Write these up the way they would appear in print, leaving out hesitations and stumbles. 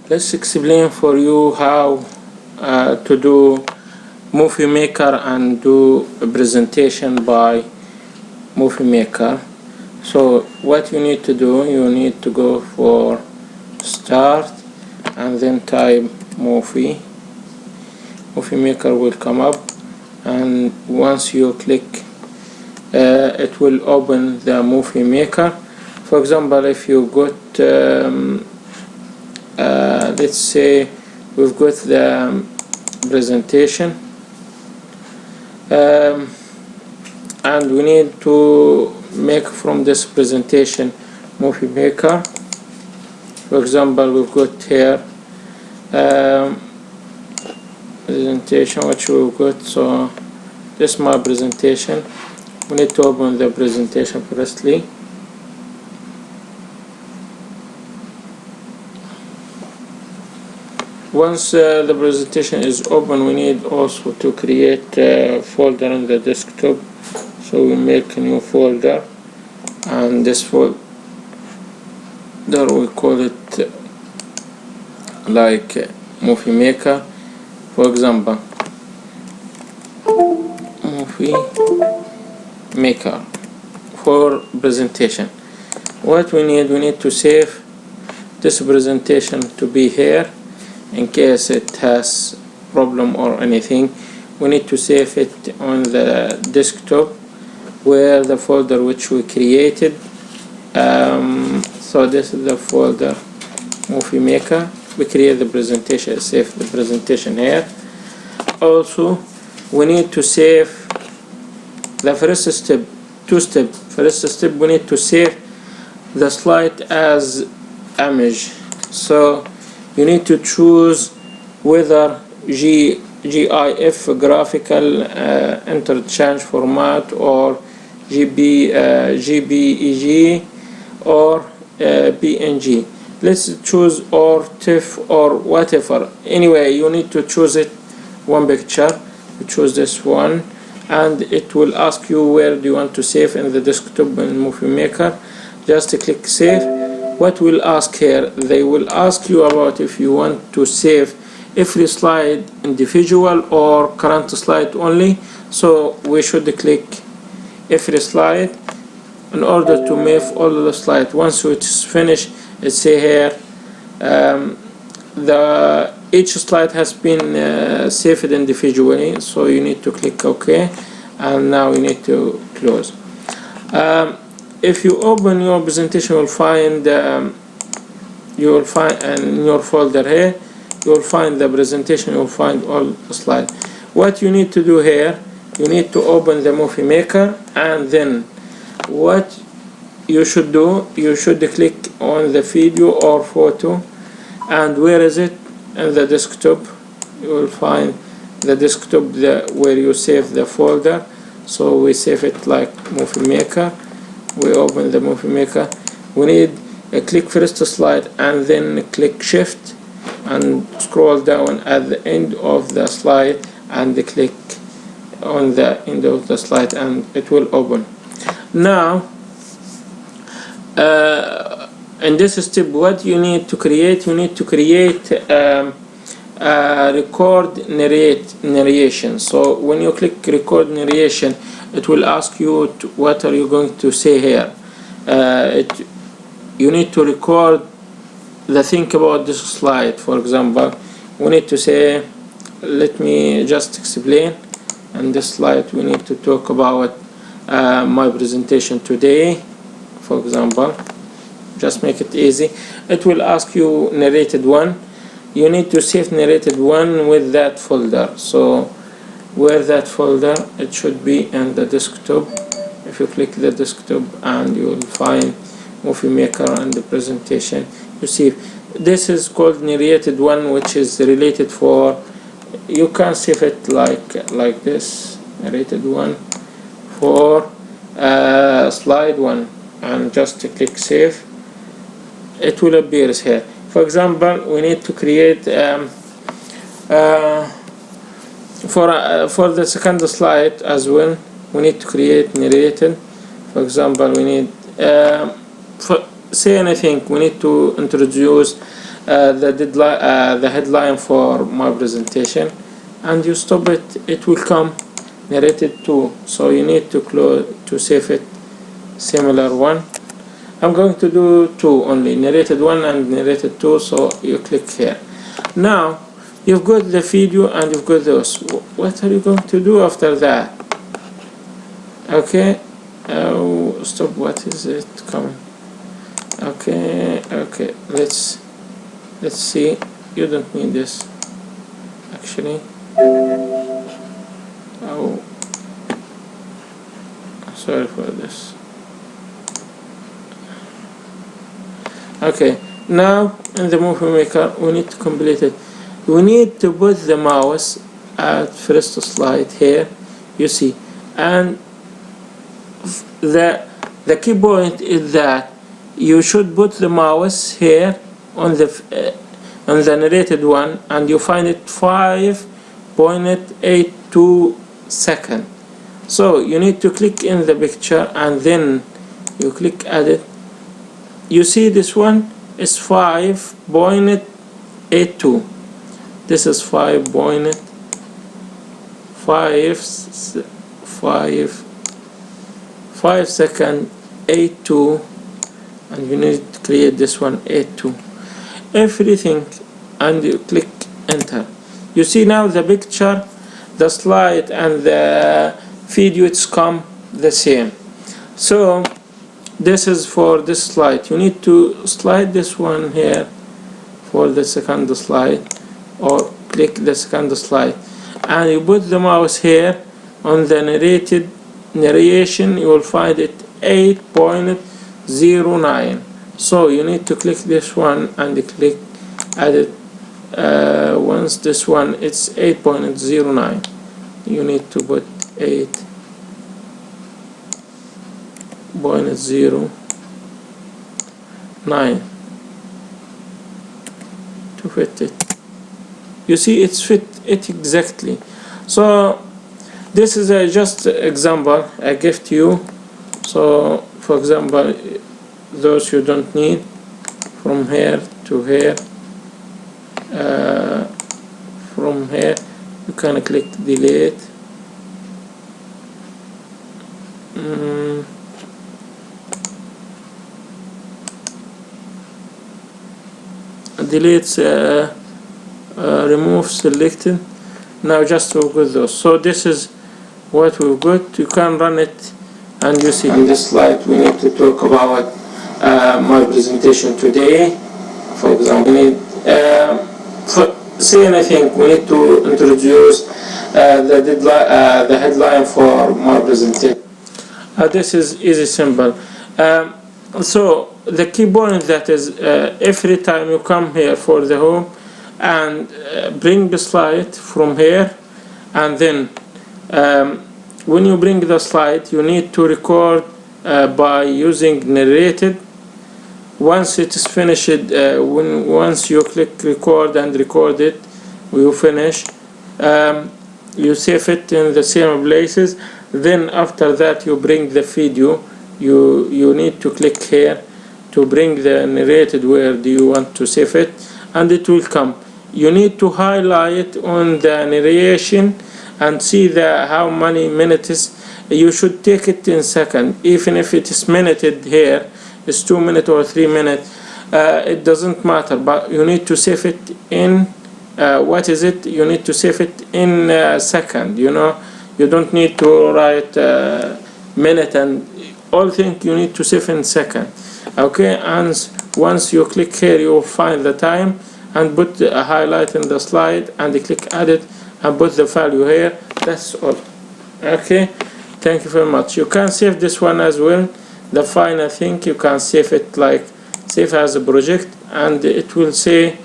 Let's explain for you how to do Movie Maker and do a presentation by Movie Maker. So what you need to do, you need to go for Start and then type Movie Maker will come up, and once you click it will open the Movie Maker. For example, if you got let's say we've got the presentation and we need to make from this presentation Movie Maker. For example, we've got here presentation which we've got. So this is my presentation. We need to open the presentation firstly. Once the presentation is open, we need also to create a folder on the desktop. So we make a new folder, and this folder we call it like Movie Maker. For example, Movie Maker for presentation. What we need to save this presentation to be here. In case it has problem or anything, we need to save it on the desktop where the folder which we created. So this is the folder Movie Maker. We create the presentation, save the presentation here. Also, we need to save the first step, First step, we need to save the slide as image. So you need to choose whether GIF, graphical interchange format, or JPEG or PNG. Let's choose or TIFF or whatever. Anyway, you need to choose it one picture. You choose this one, and it will ask you where do you want to save in the desktop in Movie Maker. Just click save. What will ask here? They will ask you about if you want to save every slide individual or current slide only. So we should click every slide in order to move all the slides. Once it's finished, it say here each slide has been saved individually. So you need to click OK, and now you need to close. If you open your presentation, you will find in your folder here, you will find the presentation, you will find all the slides. What you need to do here, you need to open the Movie Maker, and then what you should do, you should click on the video or photo, and where is it? In the desktop. You will find the desktop where you save the folder. So we save it like Movie Maker. We open the Movie Maker. We need a click first slide and then click shift and scroll down at the end of the slide and click on the end of the slide, and it will open. Now in this step, what you need to create, you need to create record narration. So when you click record narration, it will ask you what are you going to say here. You need to record the thing about this slide. For example, we need to say, let me just explain. In this slide we need to talk about my presentation today. For example, just make it easy. It will ask you narrated one. You need to save narrated one with that folder. So where that folder, it should be in the desktop. If you click the desktop, and you will find Movie Maker and the presentation, you see this is called narrated one, which is related for, you can save it like this, narrated one for slide one, and just click save. It will appear here. For example, we need to create for the second slide as well, we need to create narrated. For example, we need say anything. We need to introduce the headline for my presentation, and you stop it, it will come narrated 2. So you need to close to save it similar one. I'm going to do 2 only, narrated 1 and narrated 2, so you click here. Now you've got the video and you've got those. What are you going to do after that? Okay, stop, what is it coming? Okay, let's see. You don't need this actually. Oh, sorry for this. Okay, now in the movie maker we need to complete it. We need to put the mouse at first slide here, you see, and the key point is that you should put the mouse here on the narrated one, and you find it 5.82 seconds. So you need to click in the picture and then you click edit. You see this one is 5.82. This is 5 second 82, and you need to create this one 82 everything, and you click enter. You see now the picture, the slide and the video, it's come the same. So this is for this slide. You need to slide this one here for the second slide, or click the second slide, and you put the mouse here on the narration. You will find it 8.09. so you need to click this one and click edit. Once this one it's 8.09, you need to put 8.09 to fit it. You see it's fit it exactly. So this is just example I give to you. So for example, those you don't need, from here to here, from here you can click delete. Delete, remove selected. Now just to go those. So this is what we've got. You can run it, and you see in this slide we need to talk about my presentation today. For example, we need say anything. We need to introduce the headline for my presentation. This is easy, simple. So the key point that is every time you come here for the home and bring the slide from here, and then when you bring the slide you need to record by using narrated. Once it is finished, once you click record and record it, you finish, you save it in the same places. Then after that you bring the video. You need to click here to bring the narrated where do you want to save it, and it will come. You need to highlight on the narration and see how many minutes. You should take it in second, even if it is minuted here, it's 2 minutes or 3 minutes, it doesn't matter, but you need to save it in what is it, you need to save it in second. You know, you don't need to write minute and all things, you need to save in second. Okay, and once you click here you will find the time and put a highlight in the slide and click edit and put the value here. That's all. Okay, thank you very much. You can save this one as well. The final thing, you can save it like save as a project, and it will say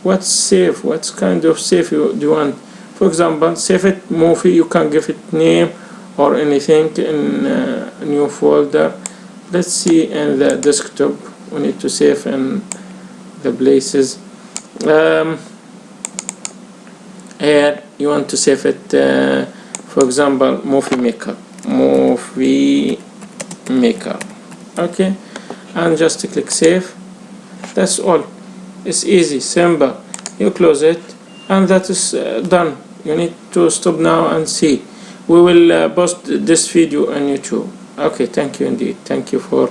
what's save, what kind of save do you want. For example, save it movie, you can give it name or anything in a new folder. Let's see, in the desktop we need to save in the places. Here you want to save it, for example, movie maker. Okay, and just click save. That's all. It's easy, simple. You close it and that is done. You need to stop now and see. We will post this video on YouTube. Okay, thank you indeed. Thank you for